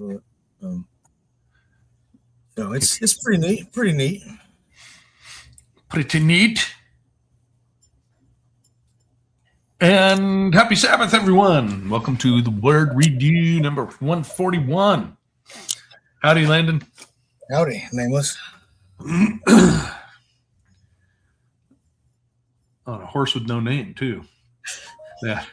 Um, so it's pretty neat. Pretty neat. Pretty neat. And happy Sabbath, everyone. Welcome to the Word Redeux number 141. Howdy, Landon. Howdy, nameless. On a horse with no name, too. Yeah.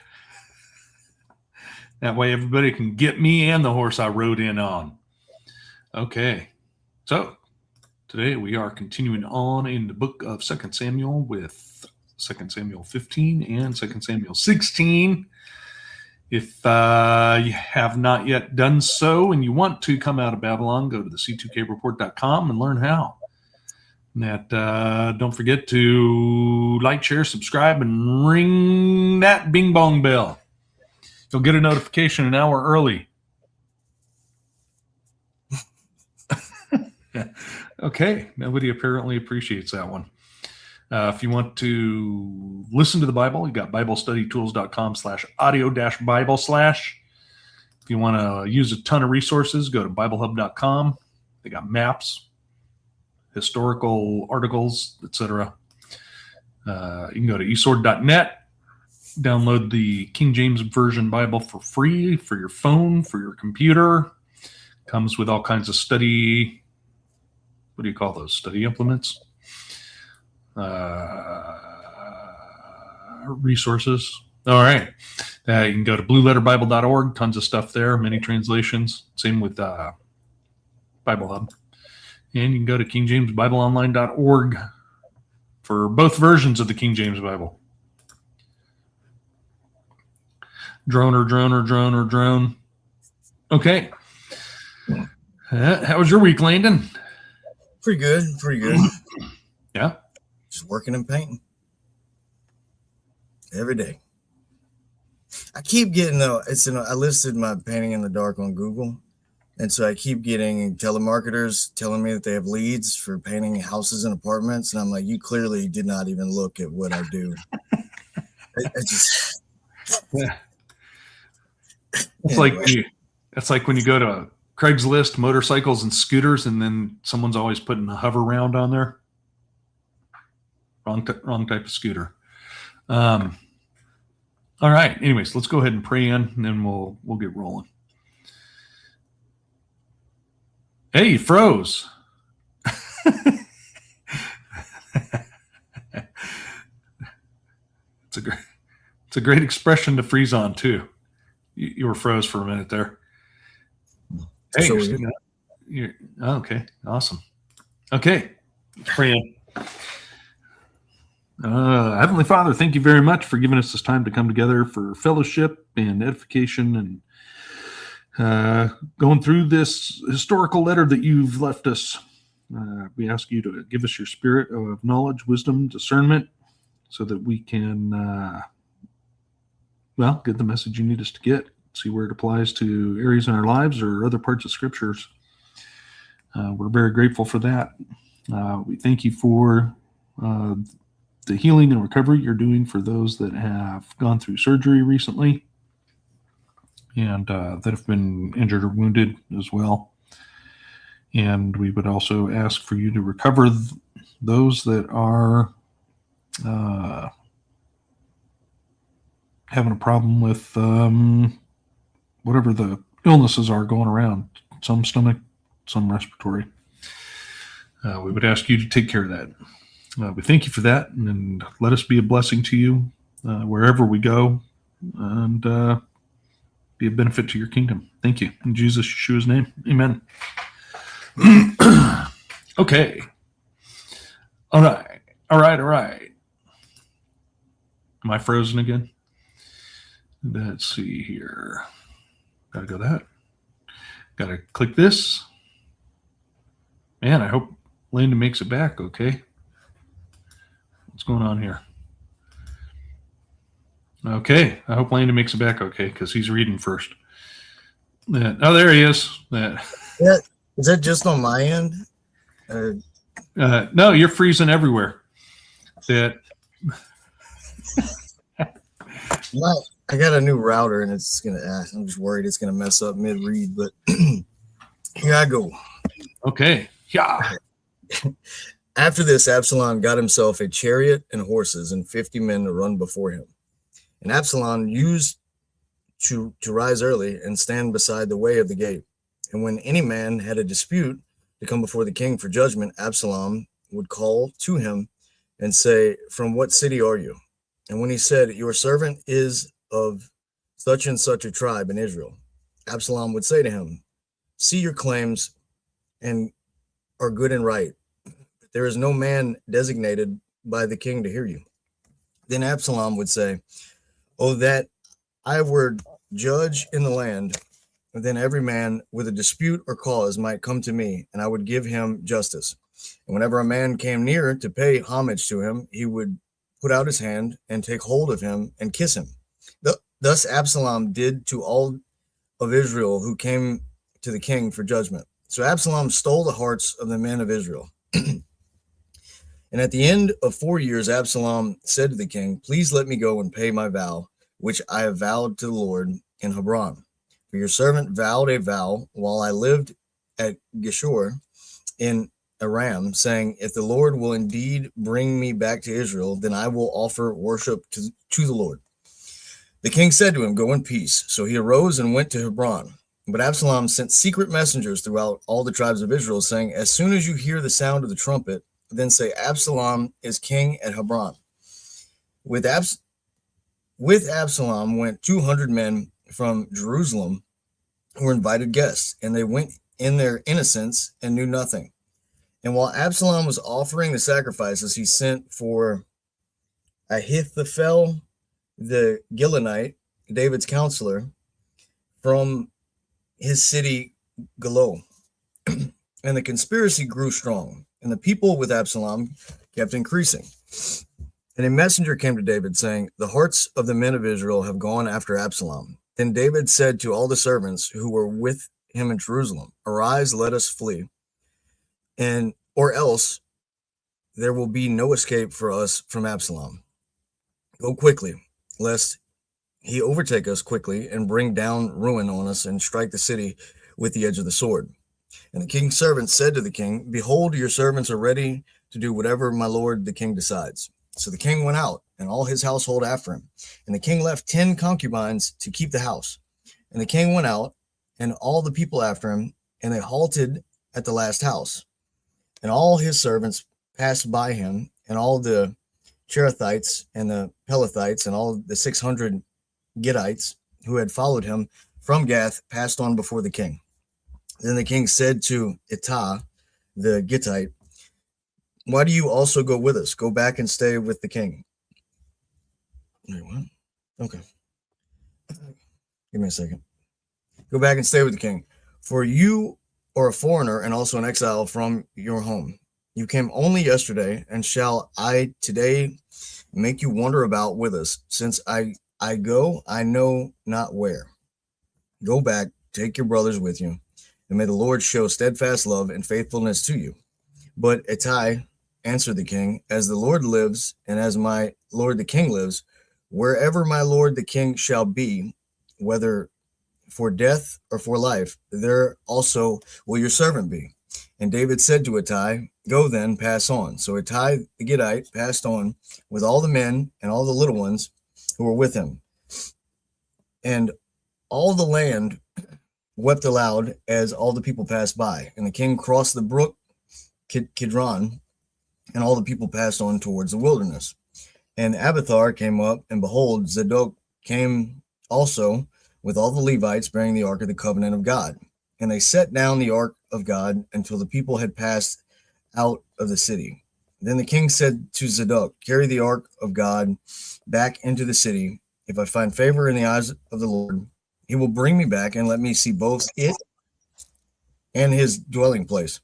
That way everybody can get me and the horse I rode in on. Okay. So today we are continuing on in the book of 2 Samuel with 2 Samuel 15 and 2 Samuel 16. If you have not yet done so and you want to come out of Babylon, go to the c2kreport.com and learn how. And that don't forget to like, share, subscribe, and ring that bing bong bell. You'll get a notification an hour early. Okay, nobody apparently appreciates that one. If you want to listen to the Bible, you got BibleStudyTools.com/audio-Bible/. If you want to use a ton of resources, go to BibleHub.com. They got maps, historical articles, etc. You can go to eSword.net. Download the King James Version Bible for free for your phone, for your computer. Comes with all kinds of study, what do you call those? Study implements? Resources. All right. You can go to blueletterbible.org. Tons of stuff there. Many translations. Same with Bible Hub. And you can go to kingjamesbibleonline.org for both versions of the King James Bible. Drone. Okay. How was your week, Landon? Pretty good. Yeah. Just working and painting every day. I keep getting I listed my painting in the dark on Google, and so I keep getting telemarketers telling me that they have leads for painting houses and apartments, and I'm like, you clearly did not even look at what I do. Yeah. It's like when you go to Craigslist, motorcycles and scooters, and then someone's always putting a hover round on there. Wrong type of scooter. All right. Anyways, let's go ahead and pray in, and then we'll get rolling. Hey, you froze. It's a great expression to freeze on too. You were froze for a minute there. Hey, okay, awesome. Okay, pray in. Heavenly Father, thank you very much for giving us this time to come together for fellowship and edification and going through this historical letter that you've left us. We ask you to give us your spirit of knowledge, wisdom, discernment, so that we can, get the message you need us to get, see where it applies to areas in our lives or other parts of scriptures. We're very grateful for that. We thank you for the healing and recovery you're doing for those that have gone through surgery recently and that have been injured or wounded as well. And we would also ask for you to recover those that are having a problem with whatever the illnesses are going around, some stomach, some respiratory. We would ask you to take care of that. We thank you for that, and let us be a blessing to you wherever we go, and be a benefit to your kingdom. Thank you. In Jesus Yeshua's name, amen. Okay. All right. Am I frozen again? Let's see here. Gotta go that. Gotta click this. Man, I hope Landon makes it back okay. What's going on here? Okay, I hope Landon makes it back okay, because he's reading first. There he is. Yeah, is that just on my end? No, you're freezing everywhere. I got a new router, and it's gonna. I'm just worried it's gonna mess up mid-read, but Here I go. Okay. Yeah. After this, Absalom got himself a chariot and horses and 50 men to run before him. And Absalom used to rise early and stand beside the way of the gate. And when any man had a dispute to come before the king for judgment, Absalom would call to him and say, "From what city are you?" And when he said, "Your servant is of such and such a tribe in Israel," Absalom would say to him, "See, your claims and are good and right. There is no man designated by the king to hear you." Then Absalom would say, "Oh, that I were judge in the land, then every man with a dispute or cause might come to me, and I would give him justice. And whenever a man came near to pay homage to him, he would put out his hand and take hold of him and kiss him." Thus Absalom did to all of Israel who came to the king for judgment. So Absalom stole the hearts of the men of Israel. And at the end of 4 years, Absalom said to the king, "Please let me go and pay my vow, which I have vowed to the Lord in Hebron. For your servant vowed a vow while I lived at Geshur in Aram, saying, if the Lord will indeed bring me back to Israel, then I will offer worship to the Lord." The king said to him, "Go in peace." So he arose and went to Hebron. But Absalom sent secret messengers throughout all the tribes of Israel, saying, "As soon as you hear the sound of the trumpet, then say, Absalom is king at Hebron." With Absalom went 200 men from Jerusalem who were invited guests, and they went in their innocence and knew nothing. And while Absalom was offering the sacrifices, he sent for Ahithophel the Gilonite, David's counselor, from his city Gilo. And the conspiracy grew strong, and the people with Absalom kept increasing. And a messenger came to David, saying, "The hearts of the men of Israel have gone after Absalom." Then David said to all the servants who were with him in Jerusalem, "Arise, let us flee, and or else there will be no escape for us from Absalom. Go quickly, lest he overtake us quickly and bring down ruin on us and strike the city with the edge of the sword." And the king's servants said to the king, "Behold, your servants are ready to do whatever my lord the king decides." So the king went out, and all his household after him. And the king left 10 concubines to keep the house. And the king went out, and all the people after him, and they halted at the last house. And all his servants passed by him, and all the Cherethites and the Pelethites, and all the 600 Gittites who had followed him from Gath passed on before the king. Then the king said to Ittai the Gittite, "Why do you also go with us? Go back and stay with the king." Wait, what? Okay. Give me a second. "Go back and stay with the king, for you are a foreigner and also an exile from your home. You came only yesterday, and shall I today make you wander about with us, since I go, I know not where. Go back, take your brothers with you, and may the Lord show steadfast love and faithfulness to you." But Ittai answered the king, "As the Lord lives, and as my lord the king lives, wherever my lord the king shall be, whether for death or for life, there also will your servant be." And David said to Ittai, "Go then, pass on." So Ittai the Gittite passed on with all the men and all the little ones who were with him. And all the land wept aloud as all the people passed by. And the king crossed the brook Kidron, and all the people passed on towards the wilderness. And Abiathar came up, and behold, Zadok came also with all the Levites bearing the ark of the covenant of God. And they set down the ark of God until the people had passed out of the city. Then the king said to Zadok, "Carry the ark of God back into the city. If I find favor in the eyes of the Lord, he will bring me back and let me see both it and his dwelling place.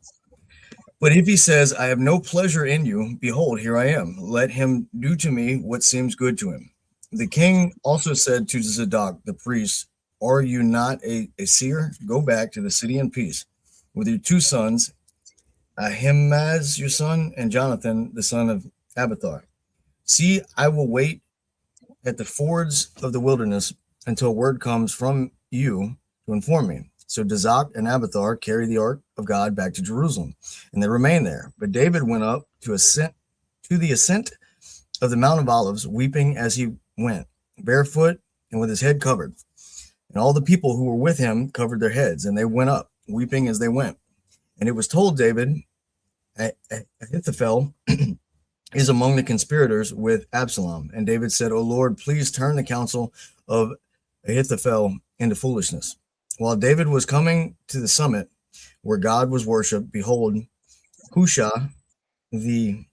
But if he says, I have no pleasure in you, behold, here I am. Let him do to me what seems good to him." The king also said to Zadok the priest, "Are you not a seer? Go back to the city in peace with your 2 sons, Ahimaaz your son, and Jonathan the son of Abiathar. See, I will wait at the fords of the wilderness until word comes from you to inform me." So Dazak and Abiathar carried the ark of God back to Jerusalem, and they remained there. But David went up to the ascent of the Mount of Olives, weeping as he went, barefoot and with his head covered. And all the people who were with him covered their heads, and they went up, weeping as they went. And it was told David, Ahithophel is among the conspirators with Absalom. And David said, O Lord, please turn the counsel of Ahithophel into foolishness. While David was coming to the summit where God was worshipped, behold, Hushai the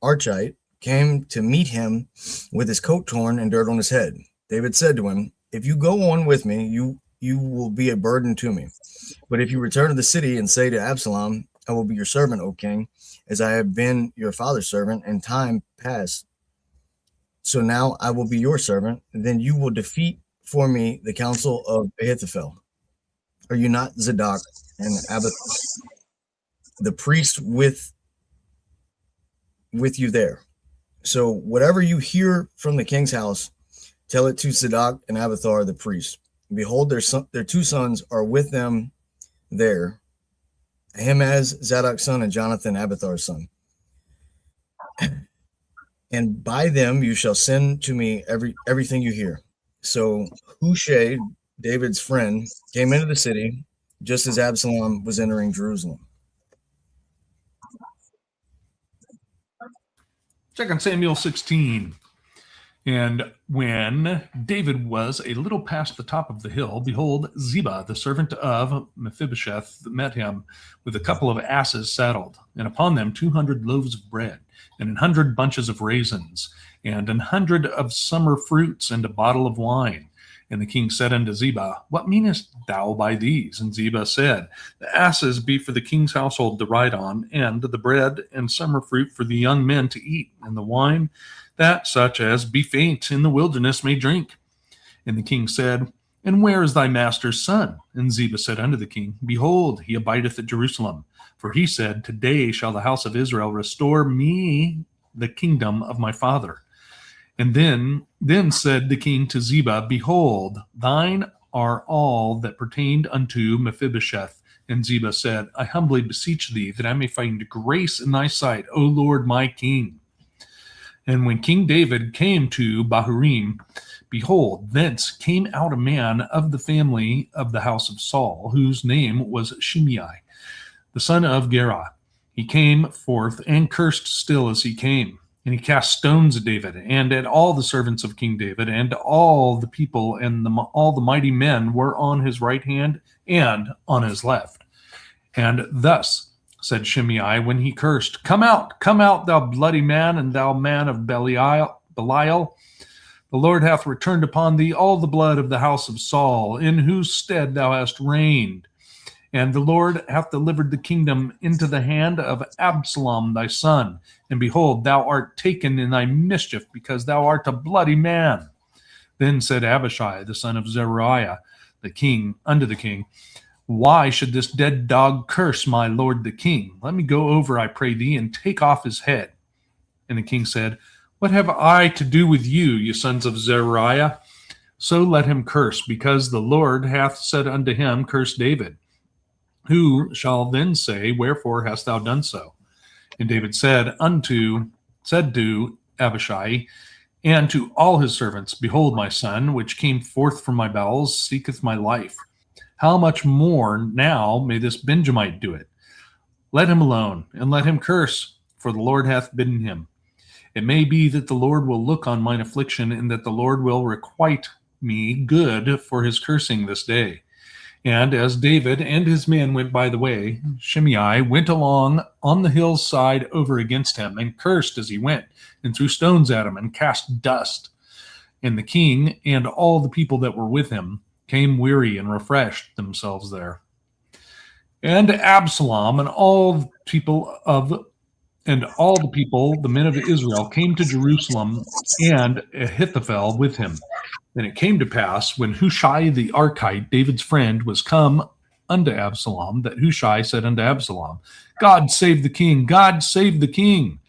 Archite came to meet him with his coat torn and dirt on his head. David said to him, if you go on with me, you will be a burden to me. But if you return to the city and say to Absalom, I will be your servant, O king, as I have been your father's servant in time past. So now I will be your servant. Then you will defeat for me the counsel of Ahithophel. Are you not Zadok and Abiathar, the priest with you there? So whatever you hear from the king's house, tell it to Zadok and Abiathar the priest. Behold, their two sons are with them there, Ahimaaz, Zadok's son, and Jonathan, Abiathar's son. And by them you shall send to me everything you hear. So Hushai, David's friend, came into the city just as Absalom was entering Jerusalem. 2 Samuel 16. And when David was a little past the top of the hill, behold, Ziba, the servant of Mephibosheth, met him with a couple of asses saddled, and upon them 200 loaves of bread, and 100 bunches of raisins, and 100 of summer fruits, and a bottle of wine. And the king said unto Ziba, What meanest thou by these? And Ziba said, The asses be for the king's household to ride on, and the bread and summer fruit for the young men to eat, and the wine that such as be faint in the wilderness may drink. And the king said, And where is thy master's son? And Ziba said unto the king, Behold, he abideth at Jerusalem. For he said, Today shall the house of Israel restore me the kingdom of my father. And then said the king to Ziba, Behold, thine are all that pertained unto Mephibosheth. And Ziba said, I humbly beseech thee that I may find grace in thy sight, O Lord my king. And when King David came to Bahurim, behold, thence came out a man of the family of the house of Saul, whose name was Shimei, the son of Gera. He came forth and cursed still as he came. And he cast stones at David and at all the servants of King David, and all the people and all the mighty men were on his right hand and on his left. And thus said Shimei when he cursed, Come out, thou bloody man, and thou man of Belial. The Lord hath returned upon thee all the blood of the house of Saul, in whose stead thou hast reigned. And the Lord hath delivered the kingdom into the hand of Absalom thy son. And behold, thou art taken in thy mischief, because thou art a bloody man. Then said Abishai, the son of Zeruiah, the king, unto the king, Why should this dead dog curse my lord the king? Let me go over, I pray thee, and take off his head. And the king said, What have I to do with you, ye sons of Zeruiah? So let him curse, because the Lord hath said unto him, Curse David. Who shall then say, Wherefore hast thou done so? And David said to Abishai and to all his servants, Behold, my son, which came forth from my bowels, seeketh my life. How much more now may this Benjamite do it? Let him alone, and let him curse, for the Lord hath bidden him. It may be that the Lord will look on mine affliction, and that the Lord will requite me good for his cursing this day. And as David and his men went by the way, Shimei went along on the hillside over against him, and cursed as he went, and threw stones at him, and cast dust. And the king and all the people that were with him came weary and refreshed themselves there. And Absalom and all the people, the men of Israel, came to Jerusalem, and Ahithophel with him. And it came to pass, when Hushai the Archite, David's friend, was come unto Absalom, that Hushai said unto Absalom, God save the king, God save the king.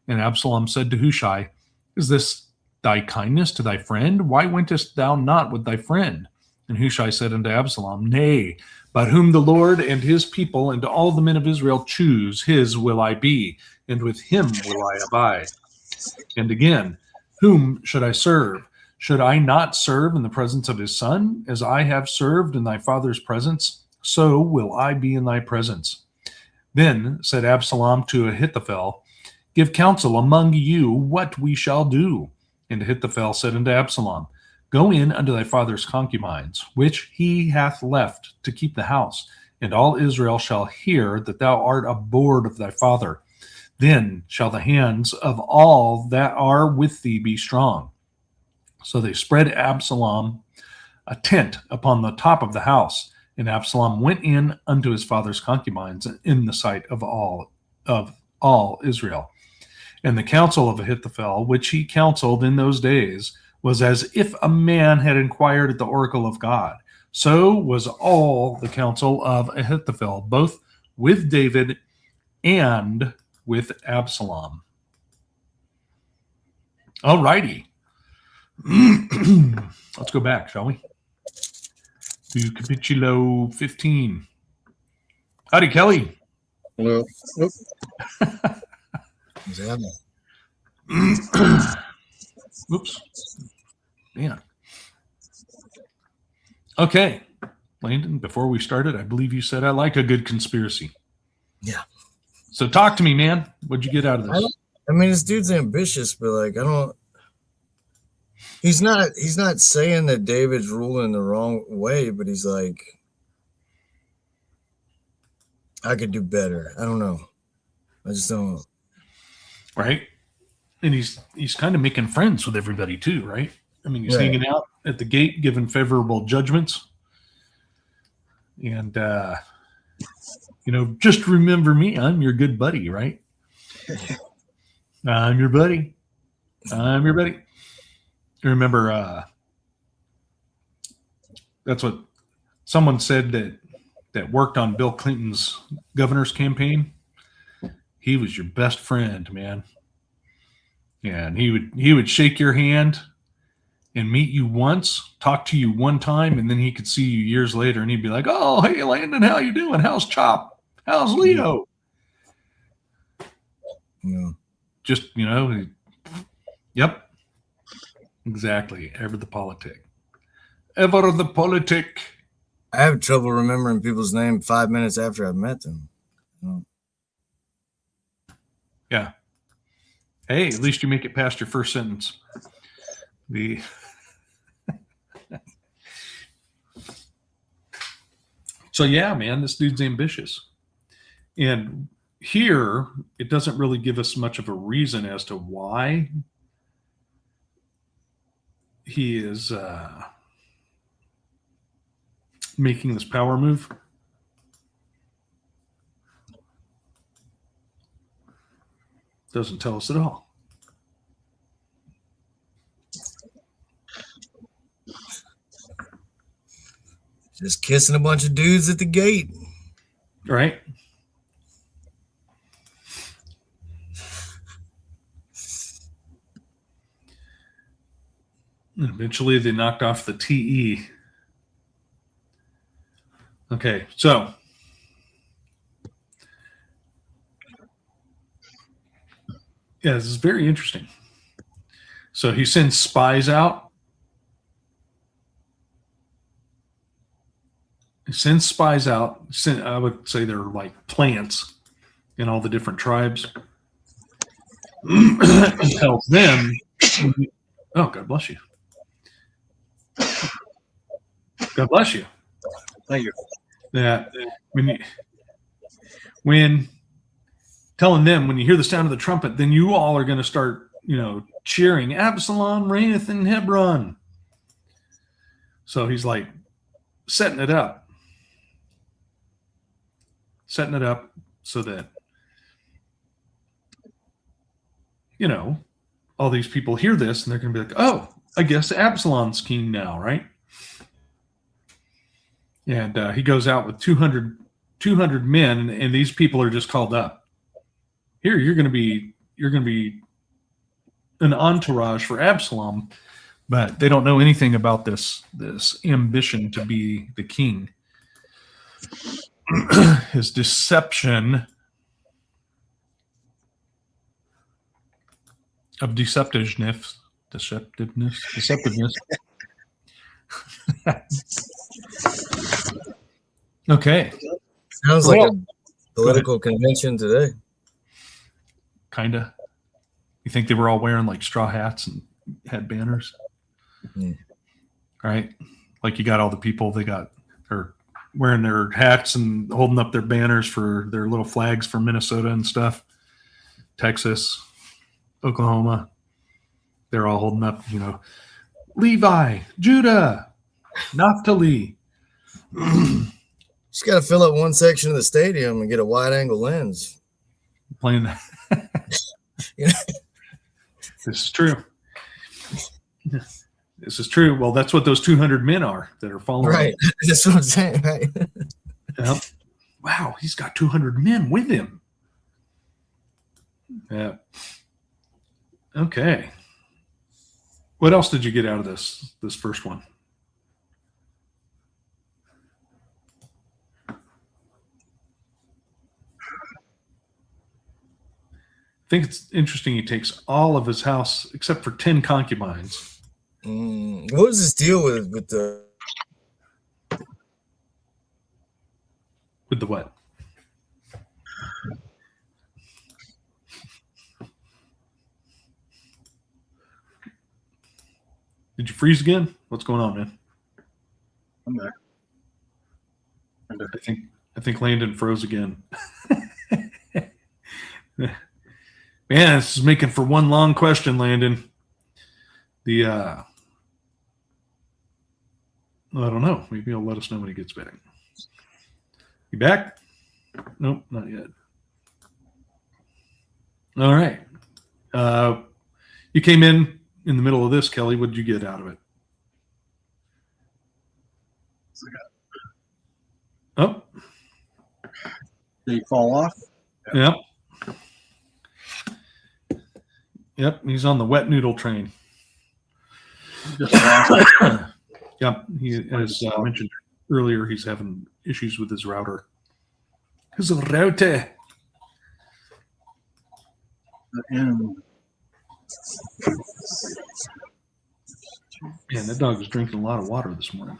And Absalom said to Hushai, Is this thy kindness to thy friend? Why wentest thou not with thy friend? And Hushai said unto Absalom, Nay, but whom the Lord and his people and all the men of Israel choose, his will I be, and with him will I abide. And again, whom should I serve? Should I not serve in the presence of his son? As I have served in thy father's presence, so will I be in thy presence. Then said Absalom to Ahithophel, Give counsel among you what we shall do. And Ahithophel said unto Absalom, Go in unto thy father's concubines, which he hath left to keep the house, and all Israel shall hear that thou art abhorred of thy father. Then shall the hands of all that are with thee be strong. So they spread Absalom a tent upon the top of the house, and Absalom went in unto his father's concubines in the sight of all Israel. And the counsel of Ahithophel, which he counseled in those days, was as if a man had inquired at the oracle of God. So was all the counsel of Ahithophel, both with David and with Absalom. All righty. Let's go back, shall we? To Capitulo 15. Howdy, Kelly. Well, nope. What's happening? Oops. Man. Okay. Landon, before we started, I believe you said I like a good conspiracy. Yeah. So talk to me, man. What'd you get out of this? I mean, this dude's ambitious, but like, I don't. He's not saying that David's ruling the wrong way, but he's like, I could do better. I don't know. I just don't. Right. And he's kind of making friends with everybody too, right? I mean, he's hanging out at the gate, giving favorable judgments. And, just remember me. I'm your good buddy, right? I'm your buddy. I'm your buddy. Remember, that's what someone said that worked on Bill Clinton's governor's campaign. He was your best friend, man. Yeah, and he would shake your hand and meet you once, talk to you one time, and then he could see you years later, and he'd be like, "Oh, hey, Landon, how you doing? How's Chop? How's Leo?" Yeah. Just yep, exactly. Ever the politic. Ever the politic. I have trouble remembering people's name 5 minutes after I've met them. Yeah. Hey, at least you make it past your first sentence. So yeah, man, this dude's ambitious. And here, it doesn't really give us much of a reason as to why he is making this power move. Doesn't tell us at all. Just kissing a bunch of dudes at the gate. Right? And eventually they knocked off the TE. Okay, so yeah, this is very interesting. So he sends spies out. He sends spies out. I would say they're like plants in all the different tribes. And tells them, oh, God bless you. God bless you. Thank you. That when telling them, when you hear the sound of the trumpet, then you all are going to start, cheering, Absalom reigneth in Hebron. So he's like setting it up so that, all these people hear this and they're going to be like, oh, I guess Absalom's king now, right? And he goes out with 200 men, and these people are just called up. Here, you're going to be an entourage for Absalom, But they don't know anything about this ambition to be the king. His deception of deceptiveness. Okay. Sounds like a political convention today. Kinda. You think they were all wearing like straw hats and had banners? Right? Like you got all the people, they're wearing their hats and holding up their banners for their little flags for Minnesota and stuff. Texas, Oklahoma. They're all holding up, Levi, Judah, Naphtali. Just got to fill up one section of the stadium and get a wide angle lens. Playing that. This is true. This is true. Well, that's what those 200 men are that are following. Right. That's what I'm saying. Right. Yep. Wow, he's got 200 men with him. Yeah. Okay. What else did you get out of this first one? I think it's interesting he takes all of his house except for 10 concubines. What was this deal with the With the what? Did you freeze again? What's going on, man? I'm there. I think Landon froze again. Man, this is making for one long question, Landon. I don't know. Maybe he'll let us know when he gets back. You back? Nope, not yet. All right. You came in the middle of this, Kelly. What did you get out of it? Oh. Did he fall off? Yep. Yep, he's on the wet noodle train. Yep, as mentioned earlier, he's having issues with his router. His router. And Man, that dog was drinking a lot of water this morning.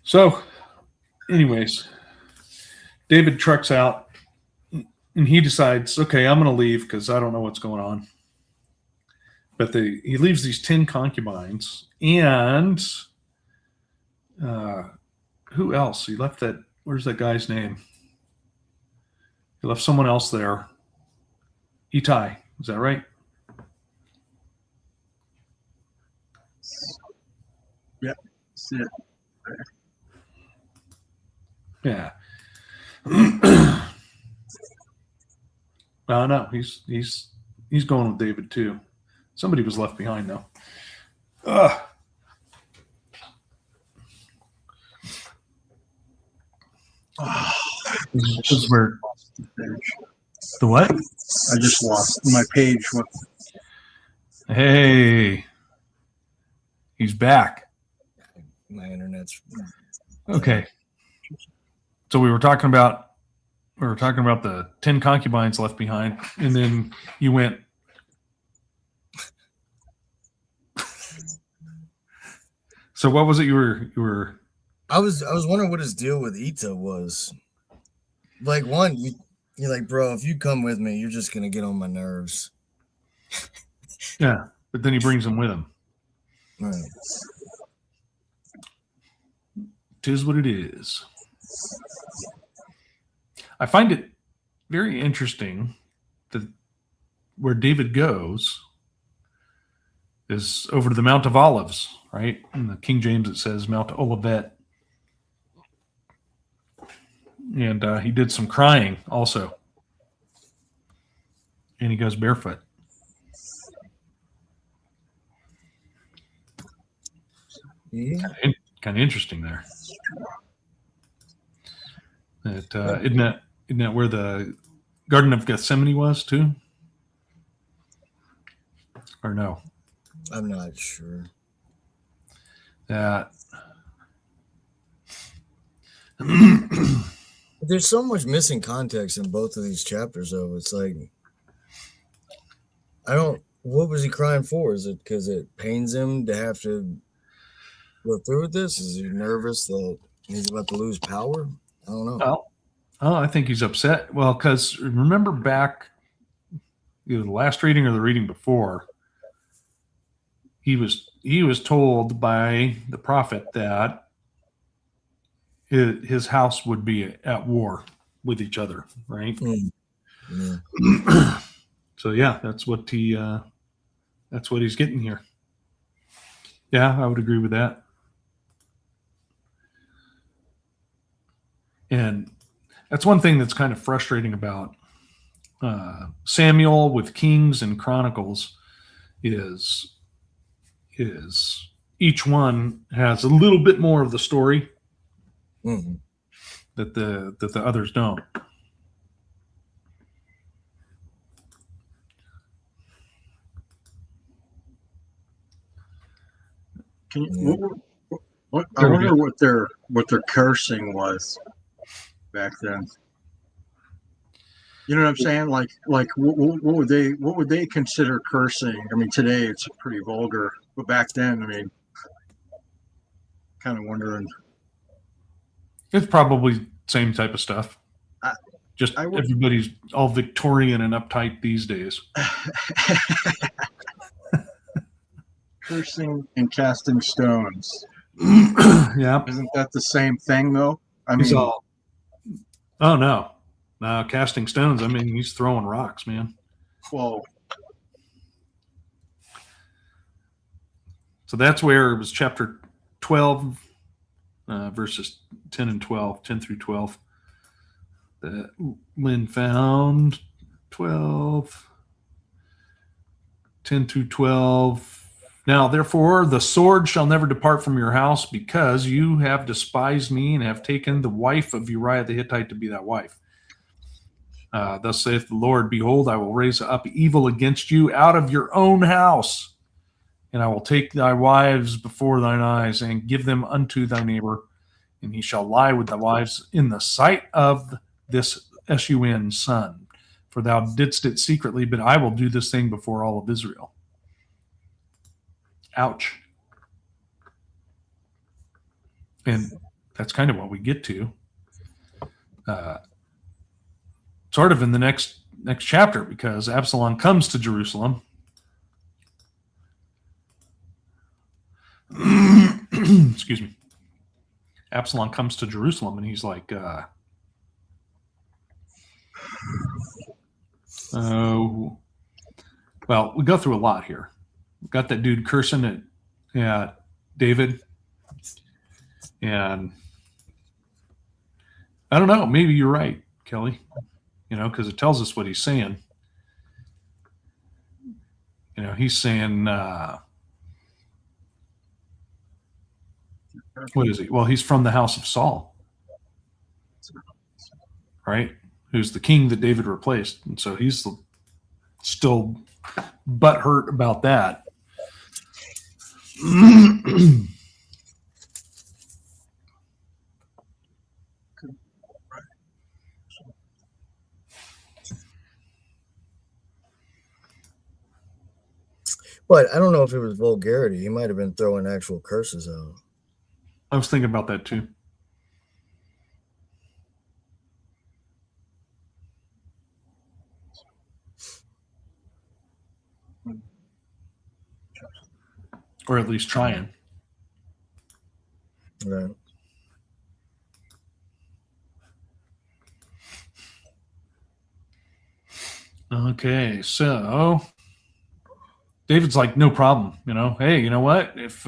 So, anyways, David trucks out and he decides, okay, I'm going to leave because I don't know what's going on. But he leaves these 10 concubines and who else? He left that, where's that guy's name? He left someone else there. Itai, is that right? yep, that's it. Yeah. No, he's going with David too. Somebody was left behind though. This is where the what? I just lost my page. What? Hey, he's back. my internet's Okay. So we were talking about the 10 concubines left behind, and then you went. So what was it you were? I was wondering what his deal with Ita was. Like, one, you're like, bro, if you come with me, you're just gonna get on my nerves. Yeah, but then he brings them with him. Right. Tis what it is. I find it very interesting that where David goes is over to the Mount of Olives, right? In the King James it says Mount Olivet. And he did some crying also. And he goes barefoot. Yeah. Kind of interesting there. That Isn't that where the Garden of Gethsemane was too? Or no? I'm not sure. That There's so much missing context in both of these chapters, though. It's like, I don't. What was he crying for? Is it because it pains him to have to go through with this? Is he nervous that he's about to lose power? I don't know. oh, I think he's upset. Well, because remember back either the last reading or the reading before, he was told by the prophet that his house would be at war with each other, right? Yeah. So yeah, that's what he's getting here. Yeah, I would agree with that. And that's one thing that's kind of frustrating about Samuel with Kings and Chronicles is each one has a little bit more of the story Mhm. that the others don't. Can you, Yeah. I wonder what their cursing was back then. You know what I'm saying? Like what would they consider cursing? I mean, today it's pretty vulgar, but back then, I mean, kind of wondering. It's probably same type of stuff. Just I would, everybody's all Victorian and uptight these days. cursing and casting stones. Yeah. Isn't that the same thing, though? I He's mean, all, oh no. Casting stones. I mean, he's throwing rocks, man. well, So that's where it was chapter 12, verses 10 and 12, 10 through 12. That Lynn found 12, 10 through 12. Now, therefore, the sword shall never depart from your house, because you have despised me and have taken the wife of Uriah the Hittite to be that wife. Thus saith the Lord, behold, I will raise up evil against you out of your own house, and I will take thy wives before thine eyes and give them unto thy neighbor, and he shall lie with thy wives in the sight of this Sun son. For thou didst it secretly, but I will do this thing before all of Israel. Ouch. And that's kind of what we get to. Sort of in the next chapter, because Absalom comes to Jerusalem. Excuse me. Absalom comes to Jerusalem, and he's like, well, we go through a lot here. We've got that dude cursing at David, and I don't know, maybe you're right, Kelly, because it tells us what he's saying. He's saying, what is he? Well, he's from the house of Saul, right? Who's the king that David replaced. And so he's still butthurt about that. But I don't know if it was vulgarity. He might have been throwing actual curses out. I was thinking about that too. Or at least trying. Right. Okay, so David's like, no problem. Hey, you know what? If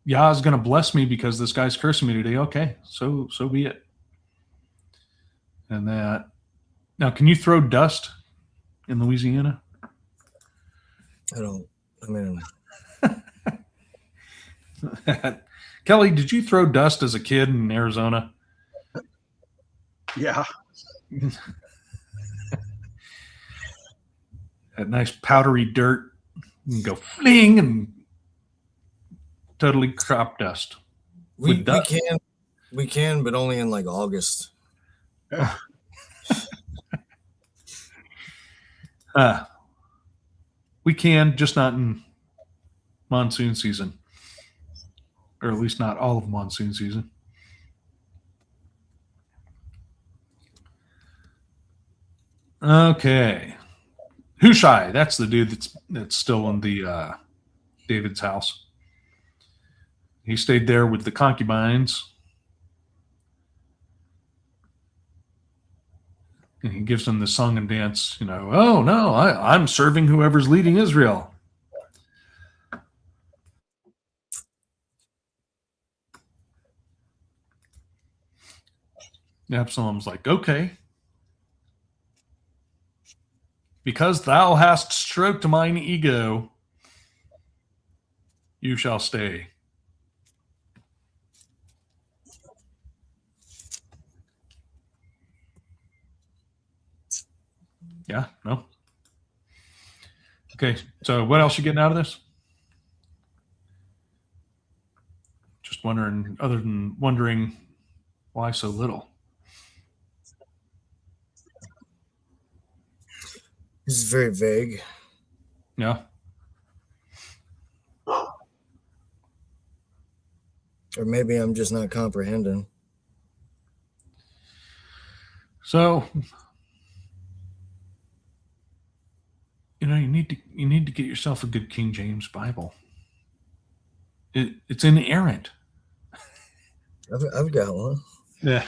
Yah's going to bless me because this guy's cursing me today, okay, so be it. And that. Now, can you throw dust in Louisiana? I mean, Kelly, did you throw dust as a kid in Arizona? Yeah. That nice powdery dirt and go fling and totally crop dust. We can, but only in like August. We can, just not in monsoon season, or at least not all of monsoon season. Okay, Hushai, that's the dude that's still in the David's house. He stayed there with the concubines, and he gives them the song and dance. Oh no, I'm serving whoever's leading Israel. Absalom's like, okay, because thou hast stroked mine ego, you shall stay. Yeah, no. Okay, so what else you getting out of this? Just wondering, other than wondering why so little. This is very vague. Yeah. Or maybe I'm just not comprehending. So, you need to get yourself a good King James Bible. It's inerrant. I've got one. Yeah.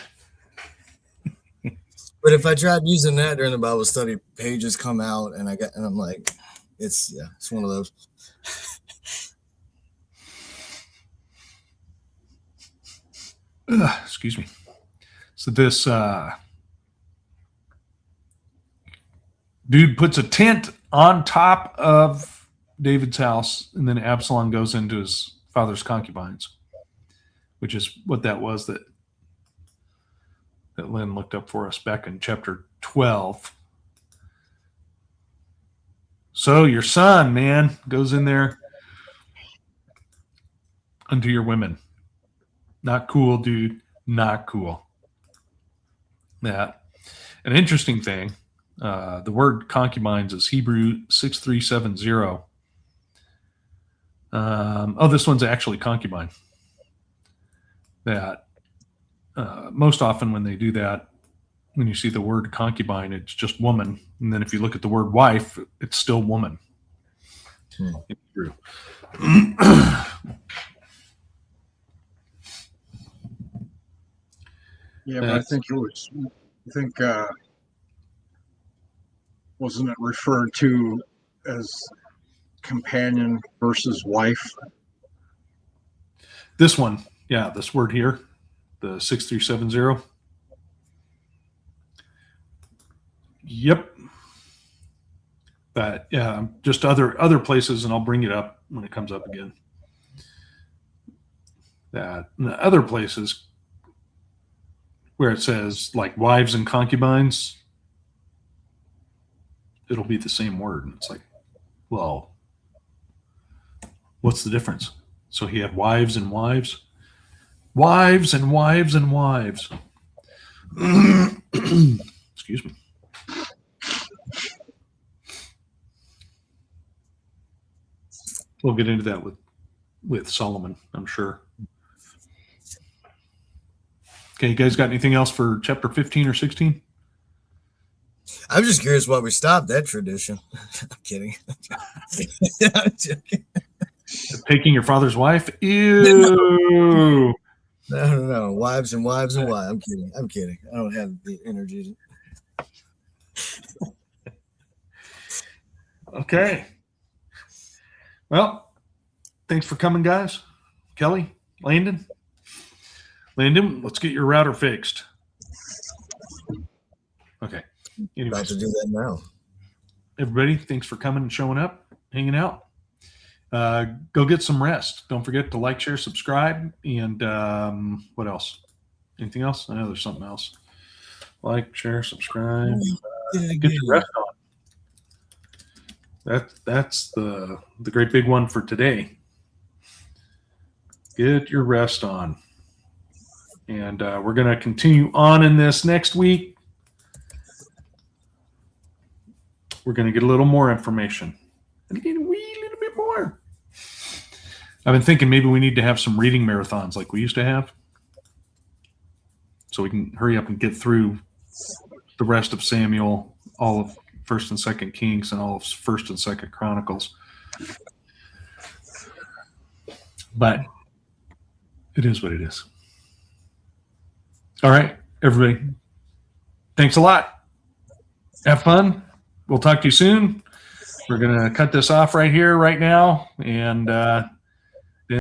But if I tried using that during the Bible study, pages come out, and I'm like, it's one of those. Excuse me. So this dude puts a tent on top of David's house, and then Absalom goes into his father's concubines, which is what that was that Lynn looked up for us back in chapter 12. So your son, man, goes in there unto your women. Not cool, dude. Not cool. Yeah. An interesting thing, the word concubines is Hebrew 6370. This one's actually concubine. That most often when they do that, when you see the word concubine, it's just woman. And then if you look at the word wife, it's still woman. In Hebrew. Yeah, but I think wasn't it referred to as companion versus wife? This one, yeah, this word here, the 6370. Yep. But yeah, just other places, and I'll bring it up when it comes up again. That in the other places where it says like wives and concubines, it'll be the same word. And it's like, well, what's the difference? So he had wives and wives, wives and wives and wives. Excuse me. We'll get into that with Solomon, I'm sure. Okay, you guys got anything else for chapter 15 or 16? I'm just curious why we stopped that tradition. I'm kidding. I'm joking. Taking your father's wife? Ew. No. Wives and wives and wives. I'm kidding. I don't have the energy. Okay. Well, thanks for coming, guys. Kelly, Landon, let's get your router fixed. Okay. Anyways, About to do that now. everybody, thanks for coming and showing up, hanging out. Go get some rest. Don't forget to like, share, subscribe, and what else? Anything else? I know there's something else. Like, share, subscribe. Get your rest on. That's the great big one for today. Get your rest on. And we're going to continue on in this next week. We're going to get a little more information. And get a wee little bit more. I've been thinking maybe we need to have some reading marathons like we used to have. So we can hurry up and get through the rest of Samuel, all of 1st and 2nd Kings, and all of 1st and 2nd Chronicles. But it is what it is. All right, everybody. Thanks a lot. Have fun. We'll talk to you soon. We're going to cut this off right here, right now. And